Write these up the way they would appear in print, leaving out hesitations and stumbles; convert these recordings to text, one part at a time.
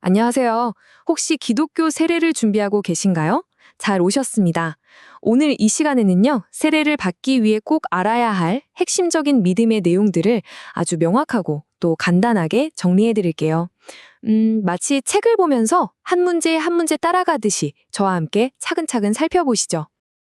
안녕하세요. 혹시 기독교 세례를 준비하고 계신가요? 잘 오셨습니다. 오늘 이 시간에는요, 세례를 받기 위해 꼭 알아야 할 핵심적인 믿음의 내용들을 아주 명확하고 또 간단하게 정리해 드릴게요. 마치 책을 보면서 한 문제 한 문제 따라가듯이 저와 함께 차근차근 살펴보시죠.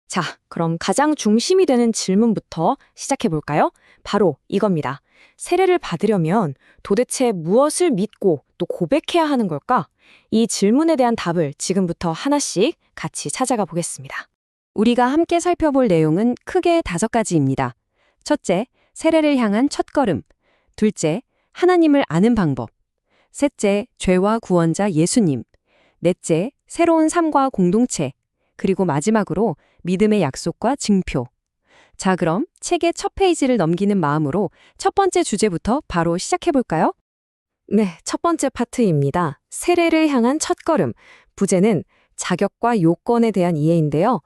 자, 그럼 가장 중심이 되는 질문부터 시작해 볼까요? 바로 이겁니다. 세례를 받으려면 도대체 무엇을 믿고 또 고백해야 하는 걸까? 이 질문에 대한 답을 지금부터 하나씩 같이 찾아가 보겠습니다. 우리가 함께 살펴볼 내용은 크게 5가지입니다. 첫째, 세례를 향한 첫걸음. 둘째, 하나님을 아는 방법. 셋째, 죄와 구원자 예수님. 넷째, 새로운 삶과 공동체. 그리고 마지막으로 믿음의 약속과 증표. 자, 그럼 책의 첫 페이지를 넘기는 마음으로 첫 번째 주제부터 바로 시작해 볼까요? 네, 첫 번째 파트입니다. 세례를 향한 첫걸음. 부제는 자격과 요건에 대한 이해인데요.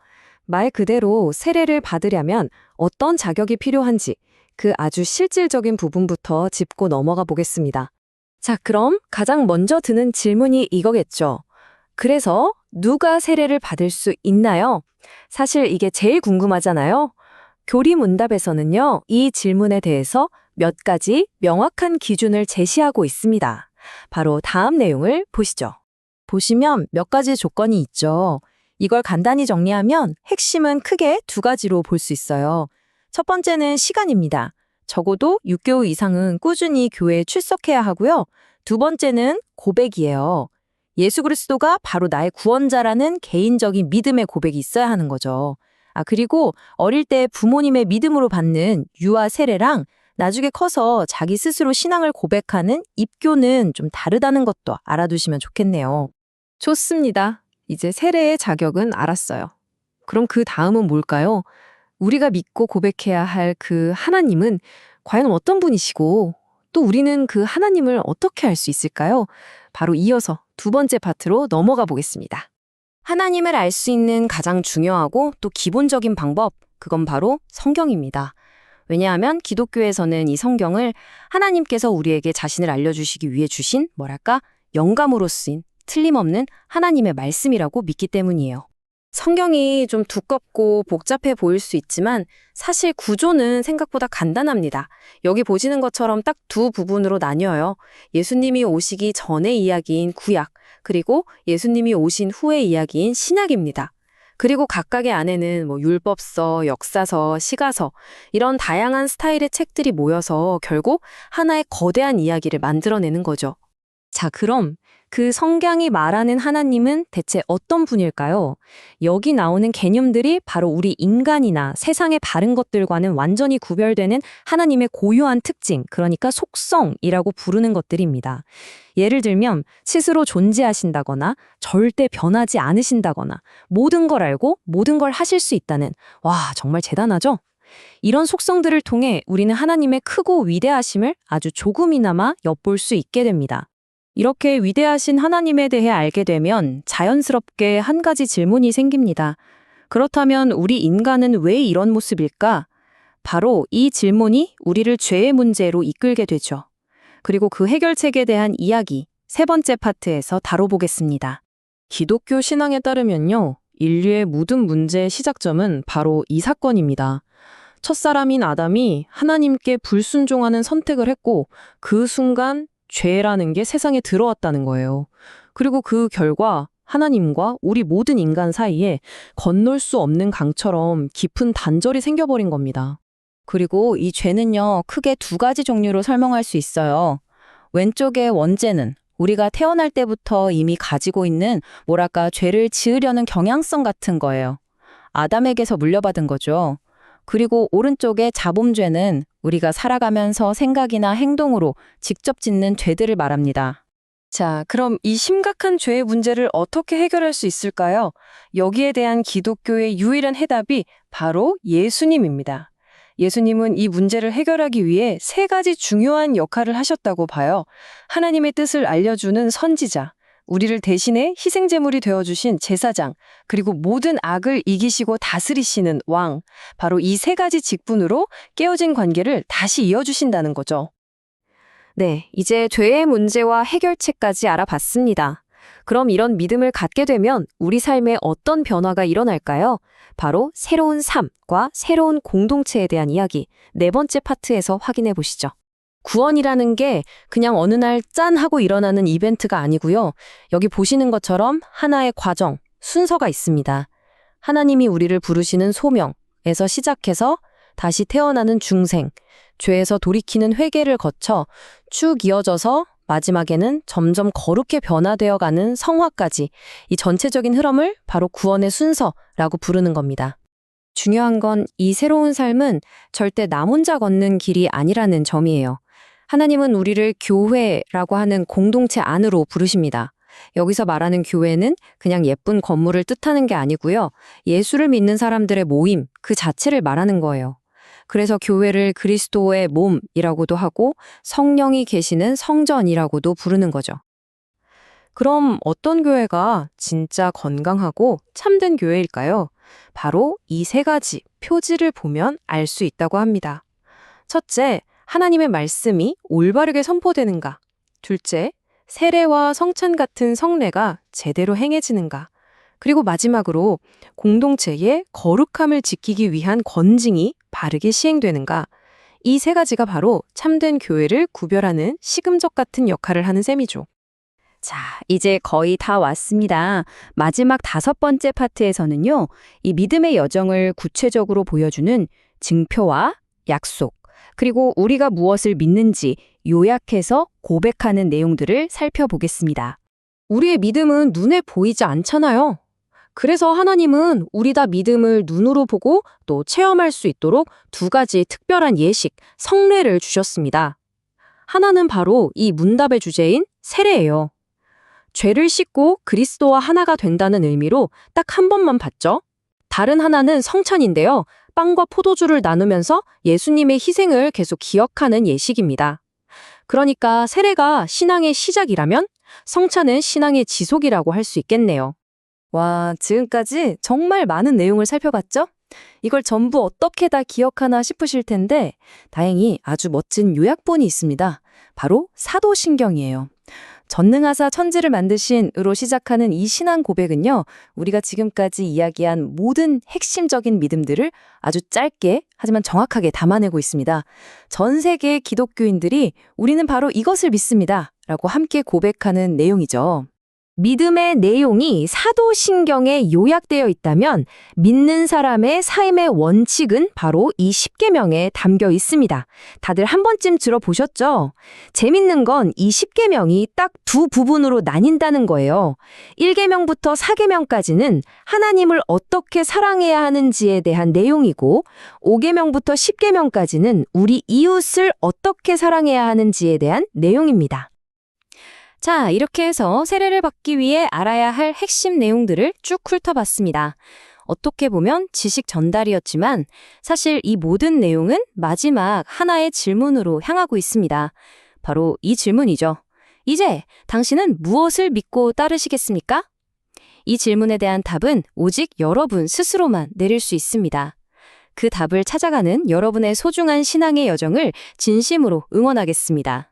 말 그대로 세례를 받으려면 어떤 자격이 필요한지 그 아주 실질적인 부분부터 짚고 넘어가 보겠습니다. 자, 그럼 가장 먼저 드는 질문이 이거겠죠. 그래서 누가 세례를 받을 수 있나요? 사실 이게 제일 궁금하잖아요. 교리문답에서는요, 이 질문에 대해서 몇 가지 명확한 기준을 제시하고 있습니다. 바로 다음 내용을 보시죠. 보시면 몇 가지 조건이 있죠. 이걸 간단히 정리하면 핵심은 크게 2가지로 볼 수 있어요. 첫 번째는 시간입니다. 적어도 6개월 이상은 꾸준히 교회에 출석해야 하고요. 두 번째는 고백이에요. 예수 그리스도가 바로 나의 구원자라는 개인적인 믿음의 고백이 있어야 하는 거죠. 그리고 어릴 때 부모님의 믿음으로 받는 유아 세례랑 나중에 커서 자기 스스로 신앙을 고백하는 입교는 좀 다르다는 것도 알아두시면 좋겠네요. 좋습니다. 이제 세례의 자격은 알았어요. 그럼 그 다음은 뭘까요? 우리가 믿고 고백해야 할 그 하나님은 과연 어떤 분이시고 또 우리는 그 하나님을 어떻게 알 수 있을까요? 바로 이어서 두 번째 파트로 넘어가 보겠습니다. 하나님을 알 수 있는 가장 중요하고 또 기본적인 방법, 그건 바로 성경입니다. 왜냐하면 기독교에서는 이 성경을 하나님께서 우리에게 자신을 알려주시기 위해 주신 영감으로 쓰인 틀림없는 하나님의 말씀이라고 믿기 때문이에요. 성경이 좀 두껍고 복잡해 보일 수 있지만 사실 구조는 생각보다 간단합니다. 여기 보시는 것처럼 딱 2부분으로 나뉘어요. 예수님이 오시기 전의 이야기인 구약, 그리고 예수님이 오신 후의 이야기인 신약입니다. 그리고 각각의 안에는 율법서, 역사서, 시가서 이런 다양한 스타일의 책들이 모여서 결국 하나의 거대한 이야기를 만들어내는 거죠. 자, 그럼 그 성경이 말하는 하나님은 대체 어떤 분일까요? 여기 나오는 개념들이 바로 우리 인간이나 세상의 바른 것들과는 완전히 구별되는 하나님의 고유한 특징, 그러니까 속성이라고 부르는 것들입니다. 예를 들면 스스로 존재하신다거나 절대 변하지 않으신다거나 모든 걸 알고 모든 걸 하실 수 있다는, 와, 정말 대단하죠? 이런 속성들을 통해 우리는 하나님의 크고 위대하심을 아주 조금이나마 엿볼 수 있게 됩니다. 이렇게 위대하신 하나님에 대해 알게 되면 자연스럽게 한 가지 질문이 생깁니다. 그렇다면 우리 인간은 왜 이런 모습일까? 바로 이 질문이 우리를 죄의 문제로 이끌게 되죠. 그리고 그 해결책에 대한 이야기, 세 번째 파트에서 다뤄보겠습니다. 기독교 신앙에 따르면요, 인류의 모든 문제의 시작점은 바로 이 사건입니다. 첫사람인 아담이 하나님께 불순종하는 선택을 했고 그 순간 죄라는 게 세상에 들어왔다는 거예요. 그리고 그 결과 하나님과 우리 모든 인간 사이에 건널 수 없는 강처럼 깊은 단절이 생겨버린 겁니다. 그리고 이 죄는요, 크게 2가지 종류로 설명할 수 있어요. 왼쪽의 원죄는 우리가 태어날 때부터 이미 가지고 있는 죄를 지으려는 경향성 같은 거예요. 아담에게서 물려받은 거죠. 그리고 오른쪽의 자범죄는 우리가 살아가면서 생각이나 행동으로 직접 짓는 죄들을 말합니다. 자, 그럼 이 심각한 죄의 문제를 어떻게 해결할 수 있을까요? 여기에 대한 기독교의 유일한 해답이 바로 예수님입니다. 예수님은 이 문제를 해결하기 위해 3가지 중요한 역할을 하셨다고 봐요. 하나님의 뜻을 알려주는 선지자, 우리를 대신해 희생제물이 되어주신 제사장, 그리고 모든 악을 이기시고 다스리시는 왕, 바로 이 3가지 직분으로 깨어진 관계를 다시 이어주신다는 거죠. 네, 이제 죄의 문제와 해결책까지 알아봤습니다. 그럼 이런 믿음을 갖게 되면 우리 삶에 어떤 변화가 일어날까요? 바로 새로운 삶과 새로운 공동체에 대한 이야기, 네 번째 파트에서 확인해 보시죠. 구원이라는 게 그냥 어느 날 짠 하고 일어나는 이벤트가 아니고요. 여기 보시는 것처럼 하나의 과정, 순서가 있습니다. 하나님이 우리를 부르시는 소명에서 시작해서 다시 태어나는 중생, 죄에서 돌이키는 회개를 거쳐 쭉 이어져서 마지막에는 점점 거룩해 변화되어가는 성화까지 이 전체적인 흐름을 바로 구원의 순서라고 부르는 겁니다. 중요한 건 이 새로운 삶은 절대 나 혼자 걷는 길이 아니라는 점이에요. 하나님은 우리를 교회라고 하는 공동체 안으로 부르십니다. 여기서 말하는 교회는 그냥 예쁜 건물을 뜻하는 게 아니고요. 예수를 믿는 사람들의 모임, 그 자체를 말하는 거예요. 그래서 교회를 그리스도의 몸이라고도 하고 성령이 계시는 성전이라고도 부르는 거죠. 그럼 어떤 교회가 진짜 건강하고 참된 교회일까요? 바로 이 세 가지 표지를 보면 알 수 있다고 합니다. 첫째, 하나님의 말씀이 올바르게 선포되는가. 둘째, 세례와 성찬 같은 성례가 제대로 행해지는가. 그리고 마지막으로 공동체의 거룩함을 지키기 위한 권징이 바르게 시행되는가. 이 세 가지가 바로 참된 교회를 구별하는 시금석 같은 역할을 하는 셈이죠. 자, 이제 거의 다 왔습니다. 마지막 5번째 파트에서는요, 이 믿음의 여정을 구체적으로 보여주는 증표와 약속, 그리고 우리가 무엇을 믿는지 요약해서 고백하는 내용들을 살펴보겠습니다. 우리의 믿음은 눈에 보이지 않잖아요. 그래서 하나님은 우리 다 믿음을 눈으로 보고 또 체험할 수 있도록 2가지 특별한 예식, 성례를 주셨습니다. 하나는 바로 이 문답의 주제인 세례예요. 죄를 씻고 그리스도와 하나가 된다는 의미로 딱 한 번만 받죠. 다른 하나는 성찬인데요. 빵과 포도주를 나누면서 예수님의 희생을 계속 기억하는 예식입니다. 그러니까 세례가 신앙의 시작이라면 성찬은 신앙의 지속이라고 할 수 있겠네요. 와, 지금까지 정말 많은 내용을 살펴봤죠? 이걸 전부 어떻게 다 기억하나 싶으실 텐데 다행히 아주 멋진 요약본이 있습니다. 바로 사도신경이에요. 전능하사 천지를 만드신으로 시작하는 이 신앙 고백은요, 우리가 지금까지 이야기한 모든 핵심적인 믿음들을 아주 짧게 하지만 정확하게 담아내고 있습니다. 전 세계의 기독교인들이 우리는 바로 이것을 믿습니다 라고 함께 고백하는 내용이죠. 믿음의 내용이 사도신경에 요약되어 있다면 믿는 사람의 삶의 원칙은 바로 이 10계명에 담겨 있습니다. 다들 한 번쯤 들어보셨죠? 재밌는 건 이 10계명이 딱 2부분으로 나뉜다는 거예요. 1계명부터 4계명까지는 하나님을 어떻게 사랑해야 하는지에 대한 내용이고 5계명부터 10계명까지는 우리 이웃을 어떻게 사랑해야 하는지에 대한 내용입니다. 자, 이렇게 해서 세례를 받기 위해 알아야 할 핵심 내용들을 쭉 훑어봤습니다. 어떻게 보면 지식 전달이었지만 사실 이 모든 내용은 마지막 하나의 질문으로 향하고 있습니다. 바로 이 질문이죠. 이제 당신은 무엇을 믿고 따르시겠습니까? 이 질문에 대한 답은 오직 여러분 스스로만 내릴 수 있습니다. 그 답을 찾아가는 여러분의 소중한 신앙의 여정을 진심으로 응원하겠습니다.